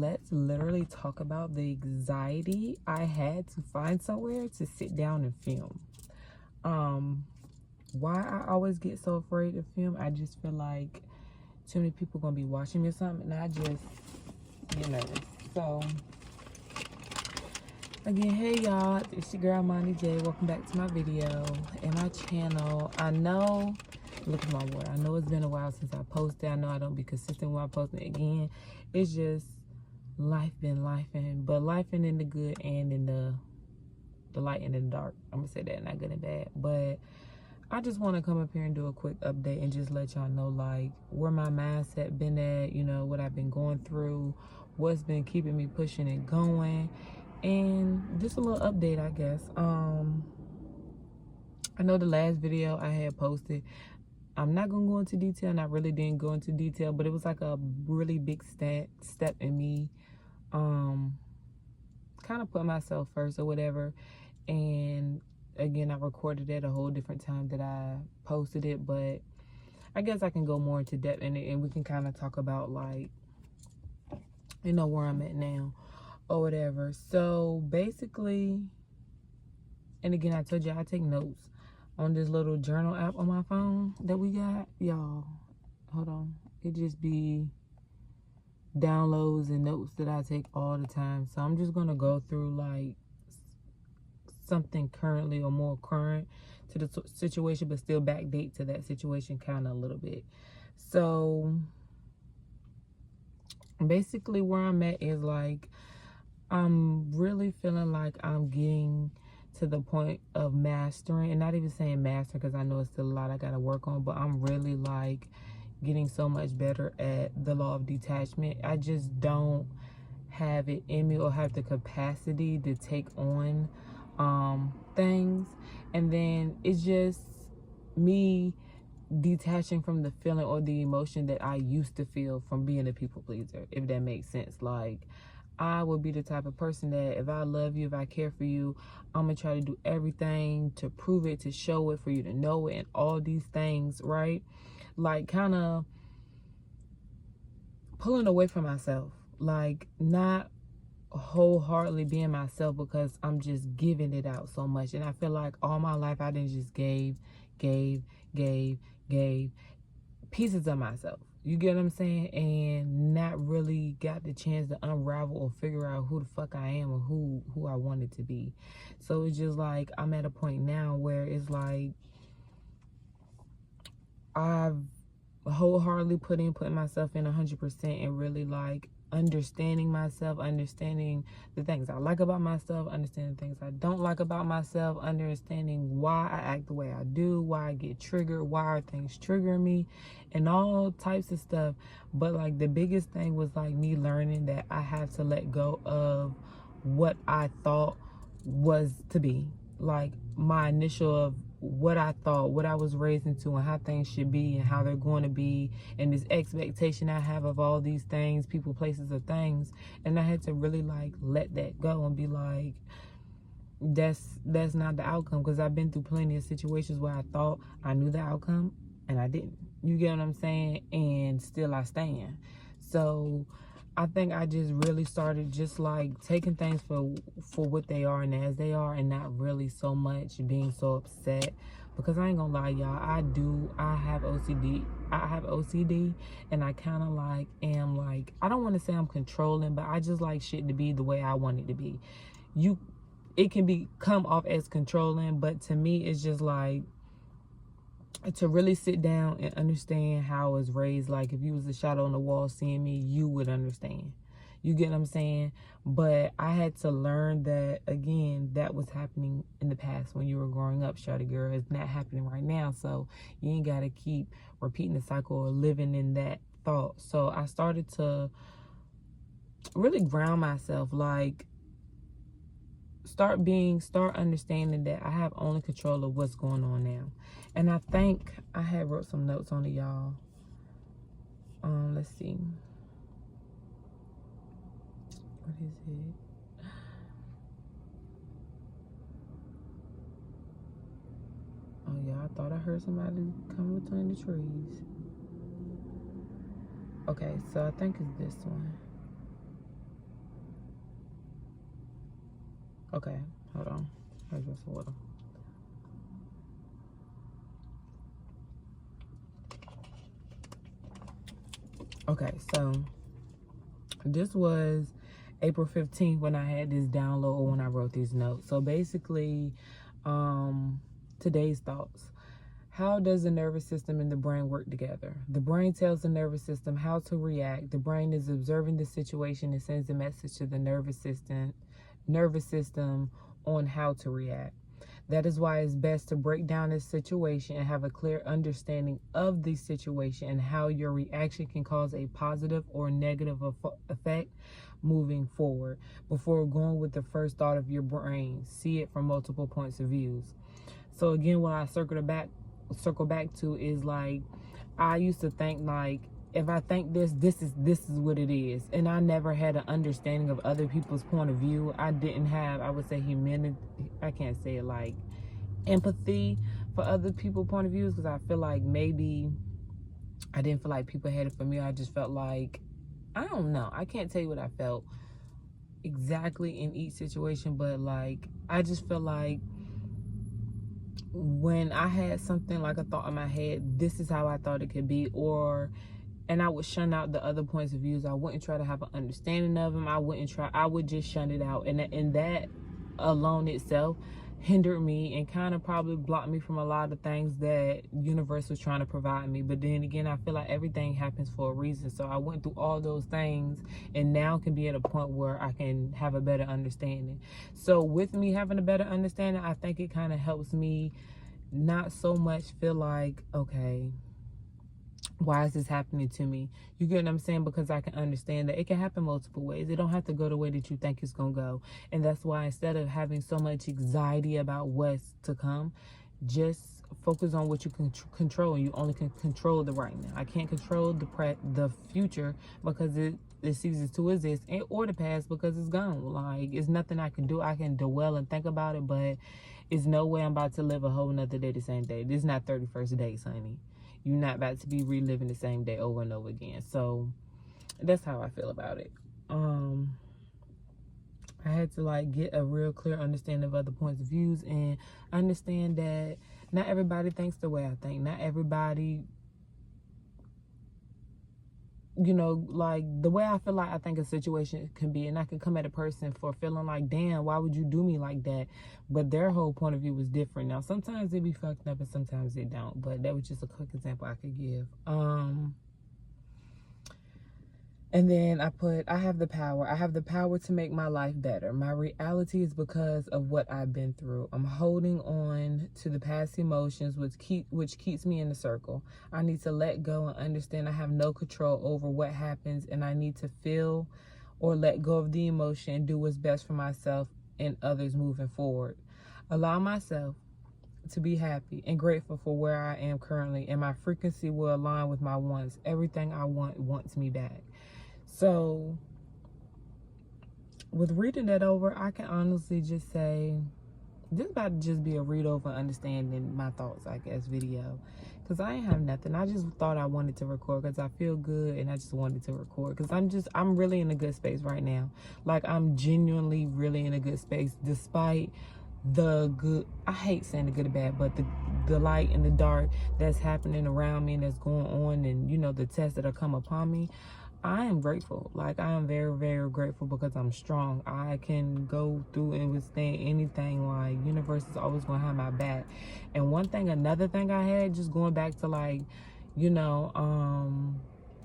let's literally talk about the anxiety I had to find somewhere to sit down and film. Why I always get so afraid to film, I just feel like too many people gonna be watching me or something, and I just get nervous. So again, hey y'all, it's your girl Monty J. Welcome back to my video and my channel. I know, look at my word, I know it's been a while since I posted. I know I don't be consistent with my posting. Again, it's just life been lifing, but lifing in the good and in the light and in the dark. I'm gonna say that, not good and bad. But I just want to come up here and do a quick update and just let y'all know like where my mindset been at, you know, what I've been going through, what's been keeping me pushing and going, and just a little update, I guess. I know the last video I had posted, I'm not gonna go into detail, and I really didn't go into detail, but it was like a really big step in me kind of put myself first or whatever. And again, I recorded it a whole different time that I posted it, but I guess I can go more into depth in it, and we can kind of talk about like, you know, where I'm at now or whatever. So basically, and again, I told you I take notes on this little journal app on my phone that we got. Y'all, hold on. It just be downloads and notes that I take all the time. So I'm just going to go through like something currently or more current to the situation, but still backdate to that situation kind of a little bit. So basically where I'm at is like, I'm really feeling like I'm getting to the point of mastering, and not even saying master because I know it's still a lot I got to work on, but I'm really like getting so much better at the law of detachment. I just don't have it in me or have the capacity to take on things, and then it's just me detaching from the feeling or the emotion that I used to feel from being a people pleaser, if that makes sense. Like, I would be the type of person that if I love you, if I care for you, I'm gonna try to do everything to prove it, to show it, for you to know it, and all these things, right? Like, kind of pulling away from myself, like not wholeheartedly being myself because I'm just giving it out so much. And I feel like all my life I didn't just gave pieces of myself, you get what I'm saying, and not really got the chance to unravel or figure out who the fuck I am or who I wanted to be. So it's just like I'm at a point now where it's like I've wholeheartedly putting myself in 100% and really like understanding myself, understanding the things I like about myself, understanding the things I don't like about myself, understanding why I act the way I do, why I get triggered, why are things triggering me, and all types of stuff. But like the biggest thing was like me learning that I have to let go of what I thought was to be, like my initial of what I thought, what I was raised into, and how things should be and how they're going to be, and this expectation I have of all these things, people, places, or things. And I had to really like let that go and be like, that's not the outcome, because I've been through plenty of situations where I thought I knew the outcome and I didn't. You get what I'm saying? And still I stand. So I think I just really started just like taking things for what they are and as they are, and not really so much being so upset. Because I ain't gonna lie, y'all, I have OCD, and I kind of like am like, I don't want to say I'm controlling, but I just like shit to be the way I want it to be. It can come off as controlling, but to me it's just like, to really sit down and understand how I was raised. Like, if you was a shadow on the wall seeing me, you would understand. You get what I'm saying? But I had to learn that, again, that was happening in the past when you were growing up, shawty girl. It's not happening right now. So you ain't got to keep repeating the cycle or living in that thought. So I started to really ground myself, like start understanding that I have only control of what's going on now. And I think I had wrote some notes on it, y'all. Let's see. What is it? Oh yeah, I thought I heard somebody come between the trees. Okay, so I think it's this one. Okay, hold on. I just water. Okay, so this was April 15th when I had this download, or when I wrote these notes. So basically, today's thoughts. How does the nervous system and the brain work together? The brain tells the nervous system how to react. The brain is observing the situation and sends a message to the nervous system on how to react. That is why it's best to break down this situation and have a clear understanding of the situation and how your reaction can cause a positive or negative effect moving forward. Before going with the first thought of your brain, see it from multiple points of views. So again, when I circle back to is like, I used to think like, if I think this is what it is, and I never had an understanding of other people's point of view. I didn't have, I would say, humanity. I can't say it like empathy for other people's point of views, because I feel like maybe I didn't feel like people had it for me. I just felt like, I don't know, I can't tell you what I felt exactly in each situation, but like, I just feel like when I had something like a thought in my head, this is how I thought it could be, and I would shun out the other points of views. I wouldn't try to have an understanding of them. I would just shun it out. And that alone itself hindered me and kind of probably blocked me from a lot of things that universe was trying to provide me. But then again, I feel like everything happens for a reason. So I went through all those things and now can be at a point where I can have a better understanding. So with me having a better understanding, I think it kind of helps me not so much feel like, okay, why is this happening to me? You get what I'm saying? Because I can understand that it can happen multiple ways. It don't have to go the way that you think it's going to go. And that's why instead of having so much anxiety about what's to come, just focus on what you can control. You only can control the right now. I can't control the future because it ceases to exist, or the past because it's gone. Like, it's nothing I can do. I can dwell and think about it, but it's no way I'm about to live a whole nother day the same day. This is not 31st days, honey. You're not about to be reliving the same day over and over again. So that's how I feel about it. I had to like get a real clear understanding of other points of views and understand that not everybody thinks the way I think. Not everybody, you know, like the way I feel like I think a situation can be, and I can come at a person for feeling like, damn, why would you do me like that? But their whole point of view was different. Now, sometimes it be fucked up and sometimes it don't, but that was just a quick example I could give. And then I have the power. I have the power to make my life better. My reality is because of what I've been through. I'm holding on to the past emotions, which keeps me in the circle. I need to let go and understand I have no control over what happens, and I need to feel or let go of the emotion and do what's best for myself and others moving forward. Allow myself to be happy and grateful for where I am currently, and my frequency will align with my wants. Everything I want wants me back. So with reading that over, I can honestly just say this about to just be a read over understanding my thoughts, I guess, video, because I ain't have nothing. I just thought I wanted to record because I feel good, and I just wanted to record because I'm really in a good space right now. Like, I'm genuinely really in a good space despite the good, I hate saying the good and bad, but the light and the dark that's happening around me and that's going on, and you know, the tests that are come upon me. I am grateful. Like, I am very, very grateful because I'm strong. I can go through and withstand anything. Like, universe is always going to have my back. And another thing I had, just going back to like, you know,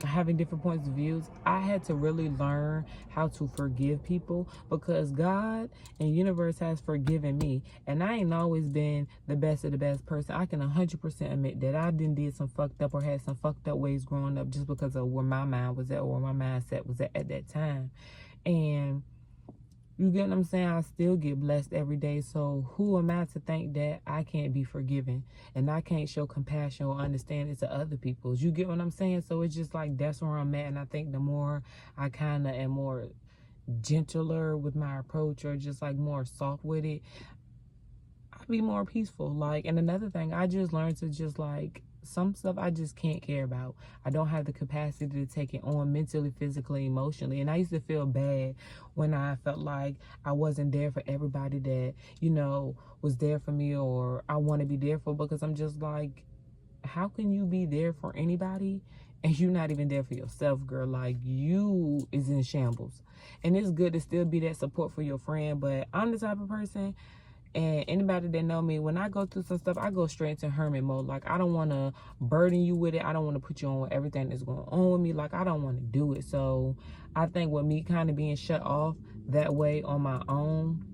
having different points of views, I had to really learn how to forgive people because God and universe has forgiven me, and I ain't always been the best of the best person. I can 100% admit that I did some fucked up or had some fucked up ways growing up just because of where my mind was at or where my mindset was at that time. And you get what I'm saying? I still get blessed every day. So who am I to think that I can't be forgiven and I can't show compassion or understanding to other people? You get what I'm saying? So it's just like, that's where I'm at. And I think the more I kind of am more gentler with my approach, or just like more soft with it, be more peaceful. Like, and another thing, I just learned to just like, some stuff I just can't care about. I don't have the capacity to take it on mentally, physically, emotionally. And I used to feel bad when I felt like I wasn't there for everybody that, you know, was there for me or I want to be there for, because I'm just like, how can you be there for anybody and you're not even there for yourself, girl? Like, you is in shambles. And it's good to still be that support for your friend, but I'm the type of person, and anybody that know me, when I go through some stuff, I go straight into hermit mode. Like, I don't want to burden you with it. I don't want to put you on with everything that's going on with me. Like, I don't want to do it. So I think with me kind of being shut off that way on my own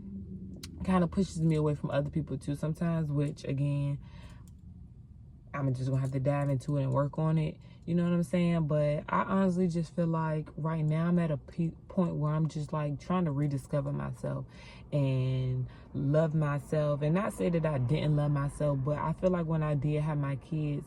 kind of pushes me away from other people too sometimes, which again, I'm just gonna have to dive into it and work on it. You know what I'm saying? But I honestly just feel like right now I'm at a point where I'm just like trying to rediscover myself and love myself. And not say that I didn't love myself, but I feel like when I did have my kids,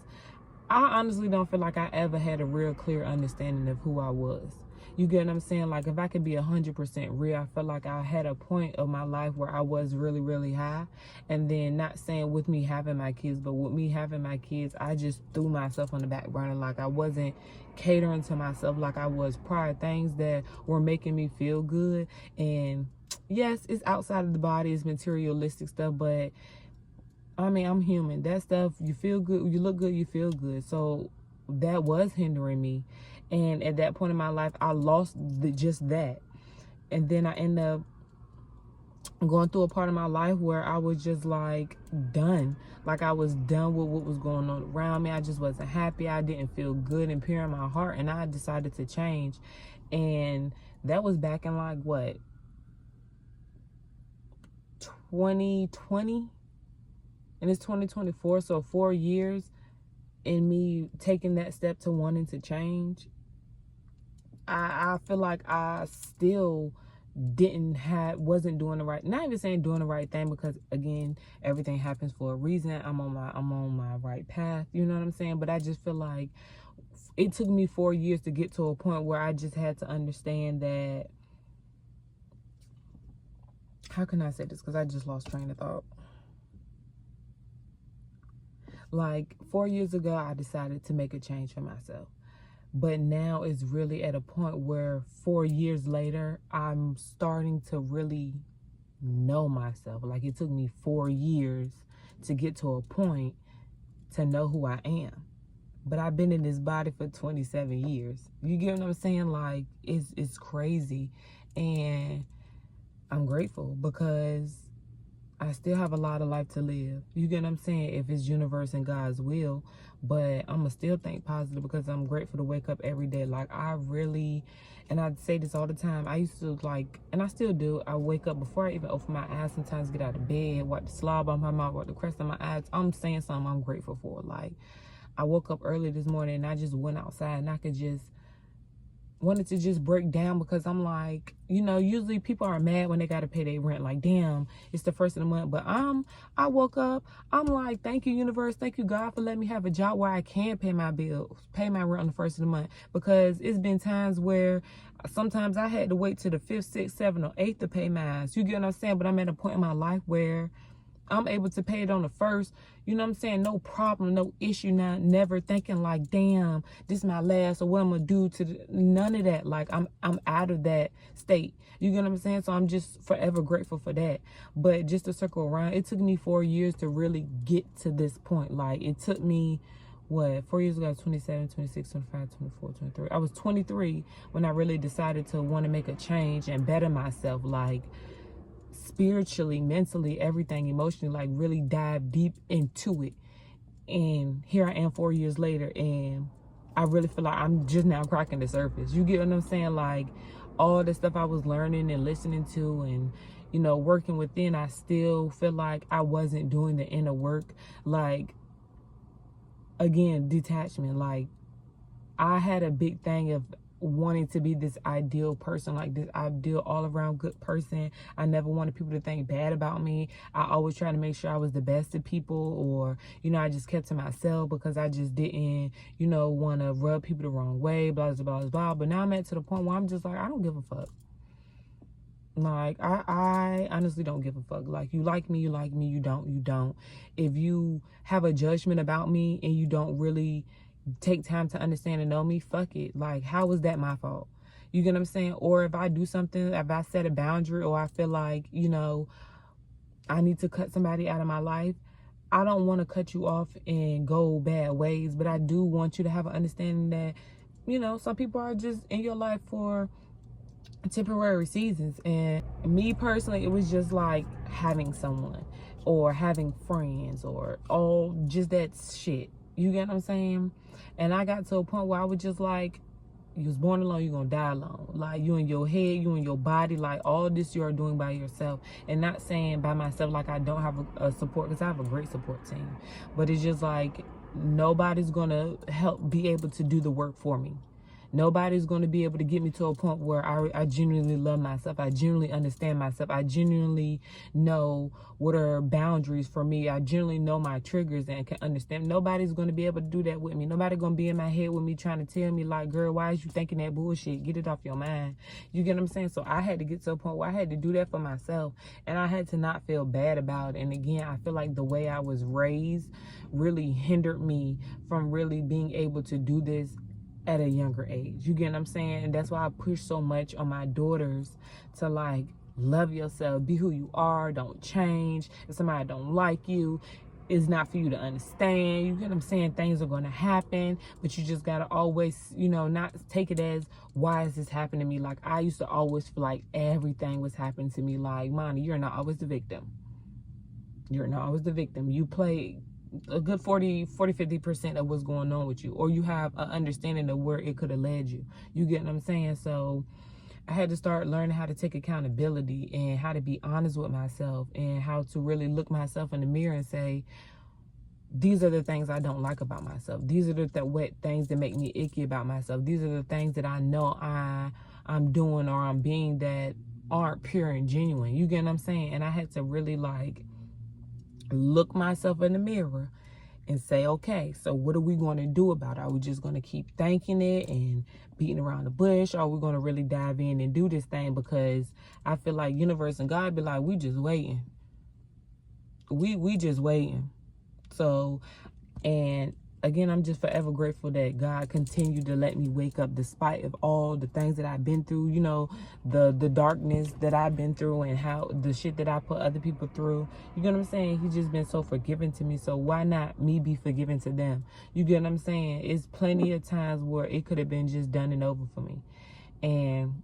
I honestly don't feel like I ever had a real clear understanding of who I was. You get what I'm saying? Like, if I could be 100% real, I felt like I had a point of my life where I was really, really high. And then, not saying with me having my kids, but with me having my kids, I just threw myself on the back burner. Like, I wasn't catering to myself like I was prior. Things that were making me feel good. And yes, it's outside of the body, it's materialistic stuff, but I mean, I'm human. That stuff, you feel good, you look good, you feel good. So that was hindering me. And at that point in my life, I lost just that. And then I ended up going through a part of my life where I was just like done. Like, I was done with what was going on around me. I just wasn't happy. I didn't feel good and pure in my heart. And I decided to change. And that was back in like, what, 2020? And it's 2024, so 4 years in me taking that step to wanting to change. I feel like I still wasn't doing the right, not even saying doing the right thing, because again, everything happens for a reason. I'm on my right path, you know what I'm saying? But I just feel like it took me 4 years to get to a point where I just had to understand that, how can I say this? Because I just lost train of thought. Like, 4 years ago, I decided to make a change for myself. But now it's really at a point where 4 years later, I'm starting to really know myself. Like, it took me 4 years to get to a point to know who I am. But I've been in this body for 27 years. You get what I'm saying? Like, it's crazy. And I'm grateful because I still have a lot of life to live. You get what I'm saying? If it's universe and God's will. But I'm going to still think positive because I'm grateful to wake up every day. Like, I really, and I say this all the time, I used to like, and I still do, I wake up before I even open my eyes, sometimes get out of bed, wipe the slob on my mouth, wipe the crest on my eyes. I'm saying something I'm grateful for. Like, I woke up early this morning and I just went outside and I could just, wanted to just break down because I'm like, you know, usually people are mad when they got to pay their rent. Like, damn, it's the first of the month. But I woke up, I'm like, thank you, universe. Thank you, God, for letting me have a job where I can pay my bills, pay my rent on the first of the month. Because it's been times where sometimes I had to wait till the 5th, 6th, 7th, or 8th to pay mine. You get what I'm saying? But I'm at a point in my life where I'm able to pay it on the first, you know what I'm saying? No problem, no issue. Now, never thinking like, damn, this is my last, or what I'm gonna do to none of that. Like, I'm out of that state. You get what I'm saying? So I'm just forever grateful for that. But just to circle around, it took me 4 years to really get to this point. Like, it took me, what, 4 years ago, I was 27, 26, 25, 24, 23. I was 23 when I really decided to want to make a change and better myself. Like, spiritually, mentally, everything, emotionally, like really dive deep into it. And here I am 4 years later, and I really feel like I'm just now cracking the surface. You get what I'm saying? Like, all the stuff I was learning and listening to and, you know, working within, I still feel like I wasn't doing the inner work. Like, again, detachment. Like, I had a big thing of wanting to be this ideal person, like this ideal all around good person. I never wanted people to think bad about me. I always tried to make sure I was the best of people, or, you know, I just kept to myself because I just didn't, you know, want to rub people the wrong way, blah, blah, blah, blah. But now I'm at to the point where I'm just like, I don't give a fuck. Like, I honestly don't give a fuck. Like, you like me, you like me. You don't, you don't. If you have a judgment about me and you don't really take time to understand and know me, fuck it. Like, how is that my fault? You get what I'm saying? Or if I do something, if I set a boundary, or I feel like, you know, I need to cut somebody out of my life, I don't want to cut you off and go bad ways, but I do want you to have an understanding that, you know, some people are just in your life for temporary seasons. And me personally, it was just like having someone or having friends or all just that shit. You get what I'm saying? And I got to a point where I was just like, you was born alone, you're gonna die alone. Like, you in your head, you in your body, like all this you are doing by yourself. And not saying by myself like I don't have a support, because I have a great support team, but it's just like nobody's gonna help be able to do the work for me. Nobody's going to be able to get me to a point where I genuinely love myself. I genuinely understand myself. I genuinely know what are boundaries for me. I genuinely know my triggers and can understand. Nobody's going to be able to do that with me. Nobody's going to be in my head with me trying to tell me like, girl, why is you thinking that bullshit? Get it off your mind. You get what I'm saying? So I had to get to a point where I had to do that for myself. And I had to not feel bad about it. And again, I feel like the way I was raised really hindered me from really being able to do this at a younger age. You get what I'm saying? And that's why I push so much on my daughters to like, love yourself, be who you are, don't change. If somebody don't like you, it's not for you to understand. You get what I'm saying? Things are going to happen, but you just got to always, you know, not take it as, why is this happening to me? Like, I used to always feel like everything was happening to me. Like, Monty, you're not always the victim. You're not always the victim. You play a good 50% of what's going on with you, or you have an understanding of where it could have led you. You get what I'm saying? So I had to start learning how to take accountability and how to be honest with myself and how to really look myself in the mirror and say, these are the things I don't like about myself. These are the wet things that make me icky about myself. These are the things that I know I'm doing or I'm being that aren't pure and genuine. You get what I'm saying? And I had to really like look myself in the mirror and say, okay, so what are we going to do about it? Are we just going to keep thinking it and beating around the bush? Or are we going to really dive in and do this thing? Because I feel like universe and God be like, we just waiting. We just waiting. So, and again, I'm just forever grateful that God continued to let me wake up despite of all the things that I've been through, you know, the darkness that I've been through and how the shit that I put other people through. You get what I'm saying? He's just been so forgiving to me. So why not me be forgiving to them? You get what I'm saying? It's plenty of times where it could have been just done and over for me. And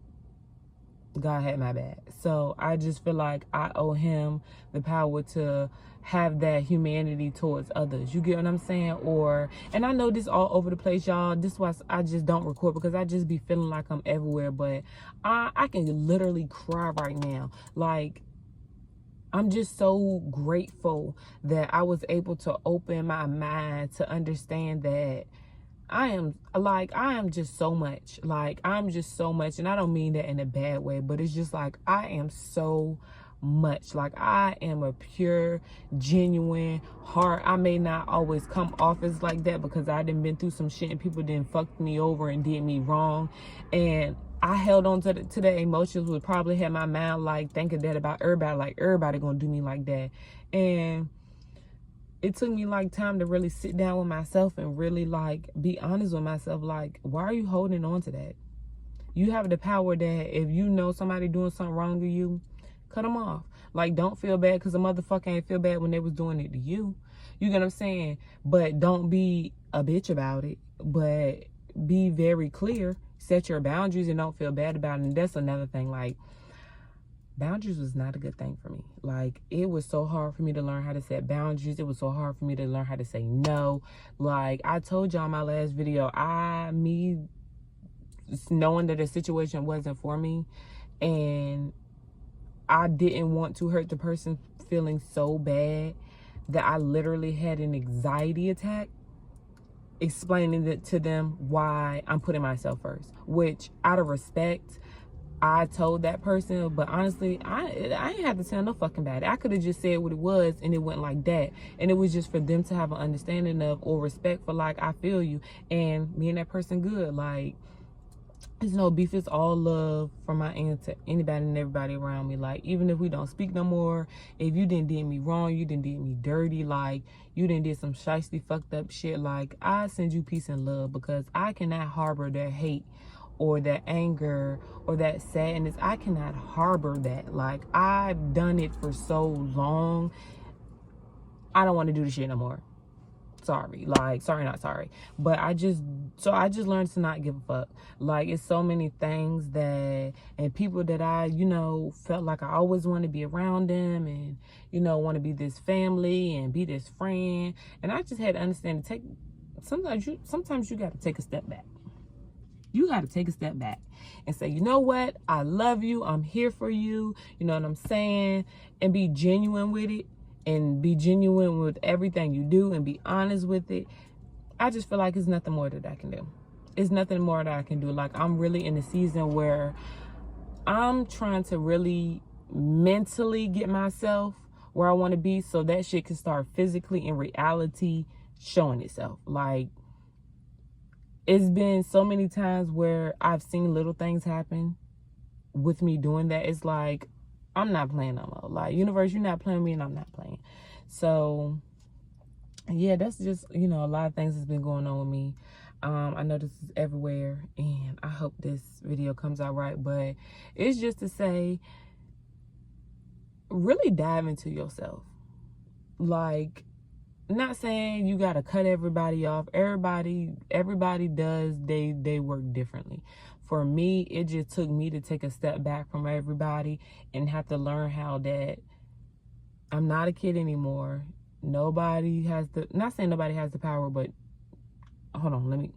God had my back. So I just feel like I owe him the power to have that humanity towards others. You get what I'm saying? Or, and I know this all over the place, y'all. This is why I just don't record, because I just be feeling like I'm everywhere. But I can literally cry right now. Like, I'm just so grateful that I was able to open my mind to understand that I am just so much. Like, I'm just so much. And I don't mean that in a bad way, but it's just like, I am so much. Like, I am a pure, genuine heart. I may not always come off as like that because I done been through some shit and people didn't fuck me over and did me wrong. And I held on to the emotions, would probably have my mind like thinking that about everybody, like everybody gonna do me like that. And it took me like time to really sit down with myself and really like be honest with myself. Like, why are you holding on to that? You have the power that if you know somebody doing something wrong to you, cut them off. Like, don't feel bad because a motherfucker ain't feel bad when they was doing it to you. You get what I'm saying? But don't be a bitch about it. But be very clear. Set your boundaries and don't feel bad about it. And that's another thing. Like, boundaries was not a good thing for me. Like, it was so hard for me to learn how to set boundaries. It was so hard for me to learn how to say no. Like, I told y'all in my last video, me knowing that the situation wasn't for me and I didn't want to hurt the person feeling so bad that I literally had an anxiety attack, explaining it to them why I'm putting myself first, which out of respect, I told that person. But honestly, I ain't have to tell no fucking about it. I could have just said what it was and it went like that. And it was just for them to have an understanding of or respect for, like, I feel you and me and that person good. Like, It's no beef, it's all love from my end to anybody and everybody around me. Like, even if we don't speak no more, if you didn't did me wrong, you didn't did me dirty, like, you didn't did some shiesty fucked up shit, like, I send you peace and love, because I cannot harbor that hate or that anger or that sadness. I cannot harbor that. Like, I've done it for so long. I don't want to do the shit no more. Sorry, not sorry, but I just learned to not give a fuck. Like, it's so many things that, and people that I, felt like I always want to be around them, and, want to be this family and be this friend. And I just had to understand to sometimes you got to take a step back. You got to take a step back and say, you know what? I love you. I'm here for you. You know what I'm saying? And be genuine with it. And be genuine with everything you do and be honest with it. I just feel like there's nothing more that I can do. It's nothing more that I can do. Like, I'm really in a season where I'm trying to really mentally get myself where I want to be, so that shit can start physically in reality showing itself. Like, it's been so many times where I've seen little things happen with me doing that. It's like, I'm not playing no more. Like, universe, you're not playing me and I'm not playing. So, yeah, that's just, a lot of things has been going on with me. I know this is everywhere, and I hope this video comes out right. But it's just to say, really dive into yourself. Like, not saying you got to cut everybody off. Everybody does, they work differently. For me, it just took me to take a step back from everybody and have to learn how that I'm not a kid anymore. Nobody has the, not saying nobody has the power, but hold on,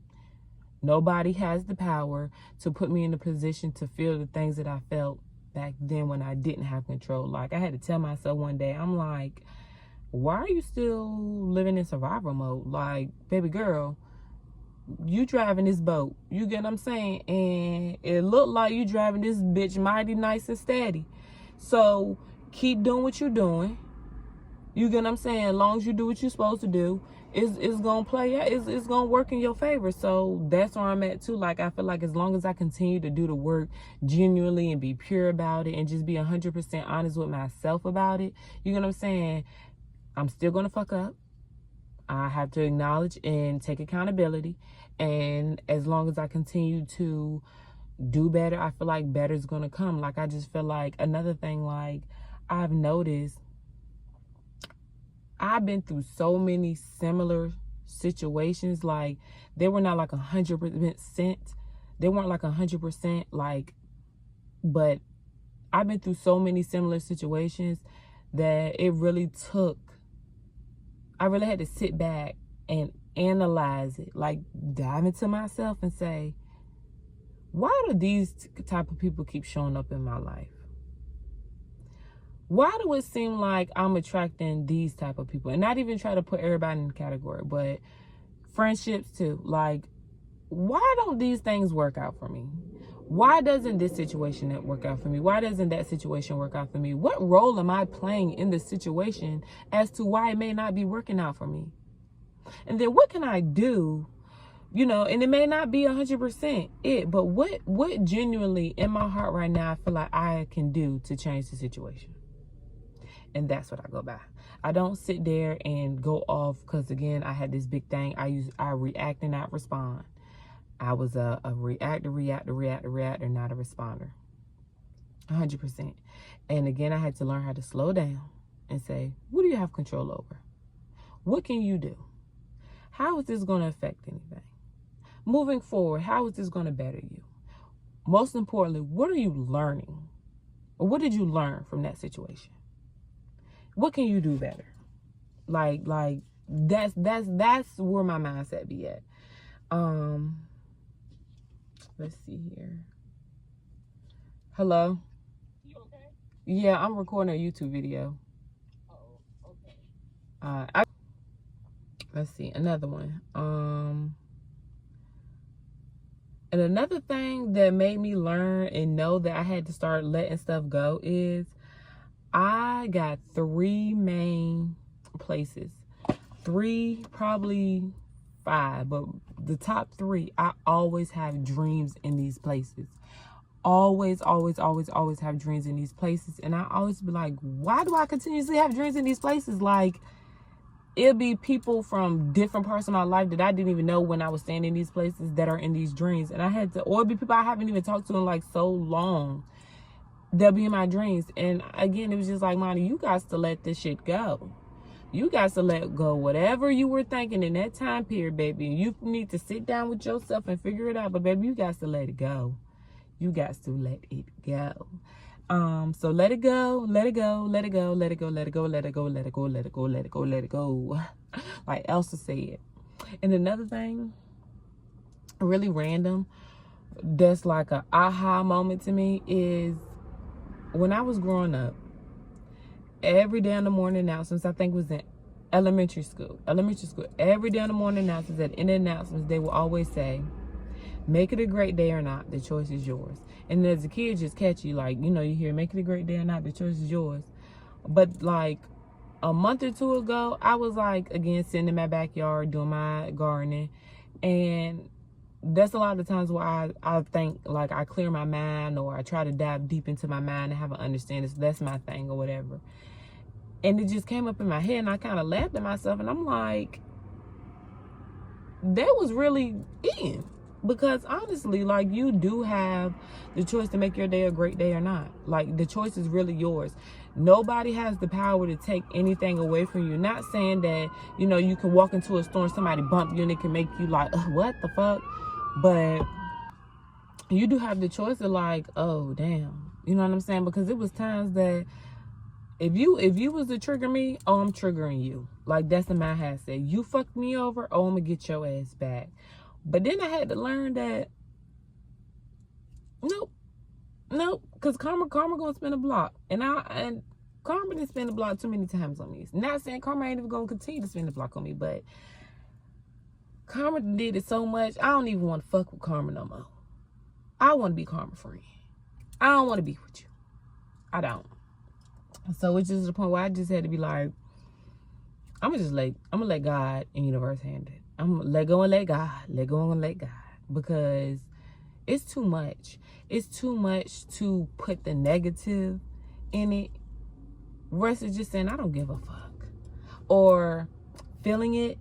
nobody has the power to put me in a position to feel the things that I felt back then when I didn't have control. Like, I had to tell myself one day, I'm like, why are you still living in survival mode? Like, baby girl, you driving this boat, you get what I'm saying, and it looked like you driving this bitch mighty nice and steady. So keep doing what you're doing. You get what I'm saying? As long as you do what you're supposed to do, it's gonna play out. It's gonna work in your favor. So that's where I'm at too. Like, I feel like as long as I continue to do the work genuinely and be pure about it and just be 100% honest with myself about it, you get what I'm saying, I'm still gonna fuck up. I have to acknowledge and take accountability. And as long as I continue to do better, I feel like better is going to come. Like, I just feel like another thing, like, I've noticed I've been through so many similar situations. Like, they were not like 100%. They weren't like 100%, like, but I've been through so many similar situations that it really took, I really had to sit back and analyze it, like dive into myself and say, why do these type of people keep showing up in my life? Why do it seem like I'm attracting these type of people? And not even try to put everybody in the category, but friendships too. Like, why don't these things work out for me? Why doesn't this situation work out for me? Why doesn't that situation work out for me? What role am I playing in the situation as to why it may not be working out for me? And then what can I do? And it may not be 100% it, but what genuinely in my heart right now I feel like I can do to change the situation? And that's what I go by. I don't sit there and go off, because again, I had this big thing. I react and not respond. I was a reactor, not a responder. 100%. And again, I had to learn how to slow down and say, what do you have control over? What can you do? How is this going to affect anything? Moving forward, how is this going to better you? Most importantly, what are you learning? Or what did you learn from that situation? What can you do better? Like that's where my mindset be at. Let's see here. Hello? You okay? Yeah, I'm recording a YouTube video. Oh, okay. Let's see, another one. And another thing that made me learn and know that I had to start letting stuff go is I got 3 main places. 3, probably 5, but the top 3, I always have dreams in these places. Always have dreams in these places. And I always be like, why do I continuously have dreams in these places? Like, it'll be people from different parts of my life that I didn't even know when I was staying in these places that are in these dreams. And I had to, or it'll be people I haven't even talked to in like so long. They'll be in my dreams. And again, it was just like, Monty, you got to let this shit go. You got to let go whatever you were thinking in that time period, baby. You need to sit down with yourself and figure it out. But baby, you got to let it go. You got to let it go. So let it go, let it go, let it go, let it go, let it go, let it go, let it go, let it go, let it go, let it go. Like Elsa said. And another thing, really random, that's like a aha moment to me is when I was growing up, every day in the morning announcements, I think it was in elementary school, every day in the morning announcements, in the announcements, they will always say, make it a great day or not, the choice is yours. And as a kid, just catch you, like, you know, you hear, make it a great day or not, the choice is yours. But like a month or two ago, I was like, again, sitting in my backyard doing my gardening. And that's a lot of times where I think, like, I clear my mind, or I try to dive deep into my mind and have an understanding. So that's my thing or whatever. And it just came up in my head, and I kind of laughed at myself. And I'm like, that was really in. Because honestly, like, you do have the choice to make your day a great day or not. Like, the choice is really yours. Nobody has the power to take anything away from you. Not saying that, you know, you can walk into a store and somebody bump you and it can make you like, what the fuck? But you do have the choice of like, oh, damn. You know what I'm saying? Because it was times that if you was to trigger me, oh, I'm triggering you. Like, that's the my hat said. You fucked me over, oh, I'm gonna get your ass back. But then I had to learn that, nope, because karma gonna spin a block. And karma didn't spin the block too many times on me. Not saying karma ain't even gonna continue to spin the block on me, but karma did it so much, I don't even want to fuck with karma no more. I want to be karma free. I don't want to be with you. I don't. So it's just the point where I just had to be like, I'm gonna let God and universe handle it. I'm gonna let go and let God. Let go and let God. Because it's too much. It's too much to put the negative in it versus just saying, I don't give a fuck. Or feeling it,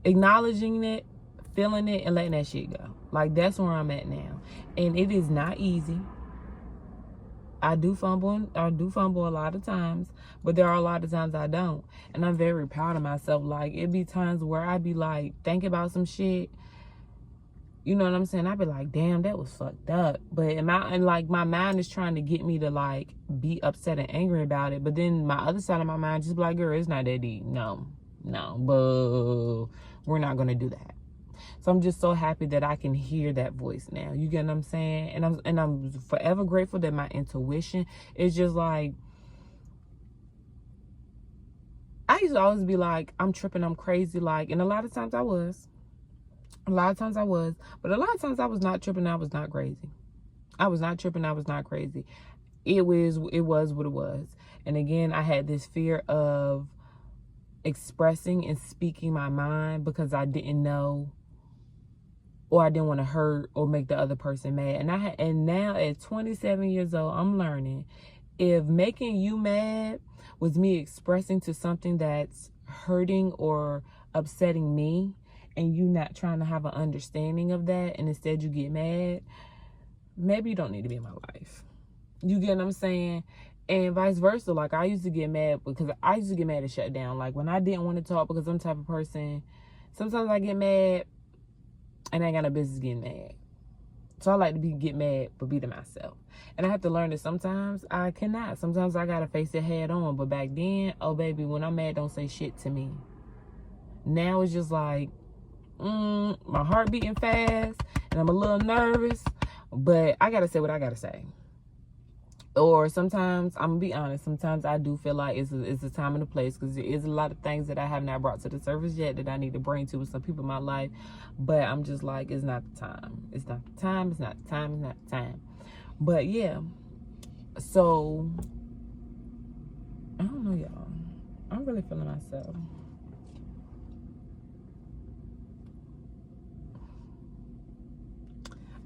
acknowledging it, feeling it, and letting that shit go. Like, that's where I'm at now. And it is not easy. I do fumble a lot of times, but there are a lot of times I don't. And I'm very proud of myself. Like, it be times where I be like, thinking about some shit. You know what I'm saying? I be like, damn, that was fucked up. But my mind is trying to get me to like be upset and angry about it. But then my other side of my mind just be like, girl, it's not that deep. No, but we're not gonna do that. So I'm just so happy that I can hear that voice now. You get what I'm saying? And I'm forever grateful that my intuition is just like, I used to always be like, I'm tripping, I'm crazy, like, and a lot of times I was. But a lot of times I was not tripping, I was not crazy. I was not tripping, I was not crazy. It was what it was. And again, I had this fear of expressing and speaking my mind because I didn't know, or I didn't want to hurt or make the other person mad. And now at 27 years old, I'm learning, if making you mad was me expressing to something that's hurting or upsetting me, and you not trying to have an understanding of that, and instead you get mad, maybe you don't need to be in my life. You get what I'm saying? And vice versa. Like, I used to get mad and shut down. Like, when I didn't want to talk, because I'm the type of person, sometimes I get mad and I ain't got no business getting mad. So I like to get mad, but be to myself. And I have to learn that sometimes I cannot. Sometimes I got to face it head on. But back then, oh, baby, when I'm mad, don't say shit to me. Now it's just like, my heart beating fast, and I'm a little nervous, but I got to say what I got to say. Or sometimes, I'm going to be honest, sometimes I do feel like it's a time and a place, because there is a lot of things that I have not brought to the surface yet that I need to bring to with some people in my life. But I'm just like, it's not the time. It's not the time. It's not the time. It's not the time. But yeah. So, I don't know, y'all. I'm really feeling myself.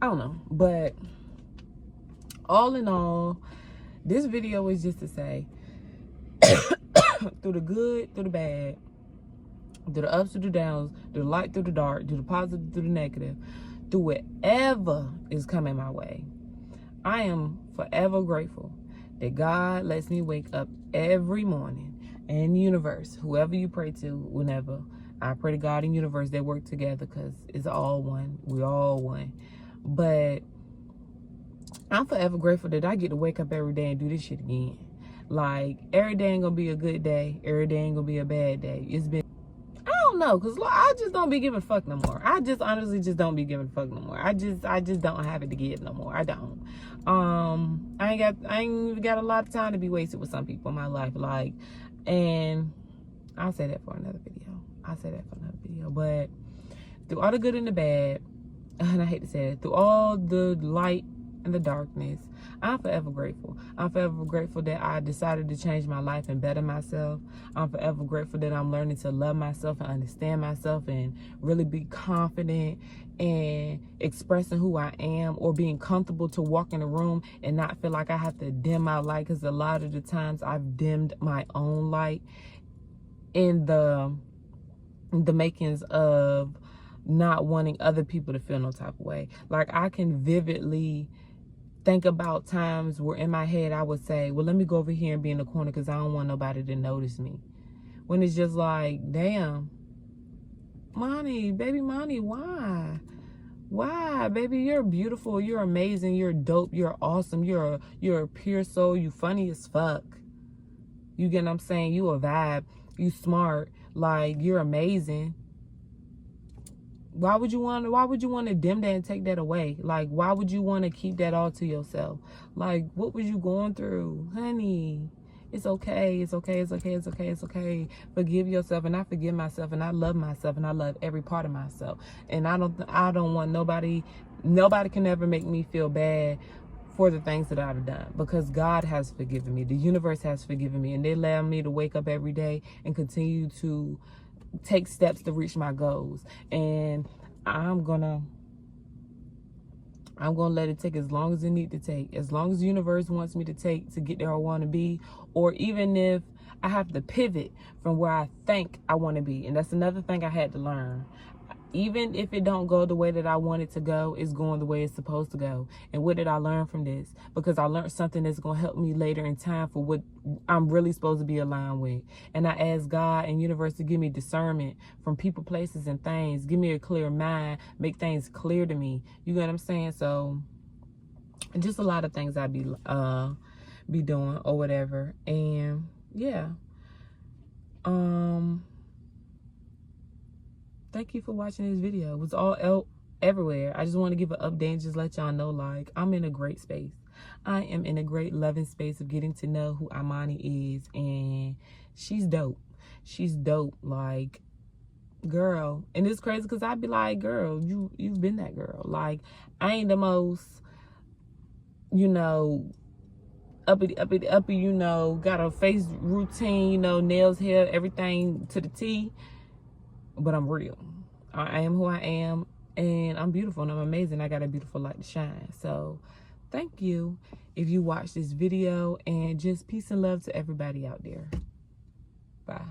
I don't know. But all in all, this video is just to say, through the good, through the bad, through the ups, through the downs, through the light, through the dark, through the positive, through the negative, through whatever is coming my way, I am forever grateful that God lets me wake up every morning, and the universe, whoever you pray to, whenever, I pray to God and universe, they work together because it's all one. We're all one. But I'm forever grateful that I get to wake up every day and do this shit again. Like, every day ain't gonna be a good day. Every day ain't gonna be a bad day. It's been, I don't know, cause I just don't be giving a fuck no more. I just honestly just don't be giving a fuck no more. I just don't have it to give no more. I don't. I ain't even got a lot of time to be wasted with some people in my life. Like, and I'll say that for another video. But through all the good and the bad, and I hate to say it, through all the light and the darkness, I'm forever grateful. I'm forever grateful that I decided to change my life and better myself. I'm forever grateful that I'm learning to love myself and understand myself and really be confident and expressing who I am, or being comfortable to walk in a room and not feel like I have to dim my light, because a lot of the times I've dimmed my own light in the makings of not wanting other people to feel no type of way. Like, I can vividly think about times where in my head I would say, well, let me go over here and be in the corner because I don't want nobody to notice me. When it's just like, damn, Monty, baby Monty, why? Why, baby? You're beautiful, you're amazing, you're dope, you're awesome, you're a pure soul, you funny as fuck. You get what I'm saying? You a vibe, you smart, like, you're amazing. Why would you want to dim that and take that away? Like, why would you want to keep that all to yourself? Like, what was you going through? Honey, it's okay. It's okay. It's okay. It's okay. It's okay. Forgive yourself. And I forgive myself, and I love myself, and I love every part of myself. And I don't want nobody can ever make me feel bad for the things that I've done, because God has forgiven me. The universe has forgiven me, and they allow me to wake up every day and continue to take steps to reach my goals. And I'm gonna let it take as long as it need to take, as long as the universe wants me to take to get there I want to be, or even if I have to pivot from where I think I want to be. And that's another thing I had to learn. Even if it don't go the way that I want it to go, it's going the way it's supposed to go. And what did I learn from this? Because I learned something that's going to help me later in time for what I'm really supposed to be aligned with. And I asked God and universe to give me discernment from people, places, and things. Give me a clear mind. Make things clear to me. You get what I'm saying? So, just a lot of things I be doing or whatever. And yeah. Thank you for watching this video. It was all everywhere. I just want to give an update and just let y'all know, like, I'm in a great space. I am in a great loving space of getting to know who Imani is, and she's dope. She's dope, like, girl. And it's crazy because I'd be like, girl, you've been that girl. Like, I ain't the most, you know, uppity, you know, got a face routine, you know, nails, hair, everything to the T. But I'm real. I am who I am, and I'm beautiful, and I'm amazing. I got a beautiful light to shine. So thank you if you watched this video, and just peace and love to everybody out there. Bye.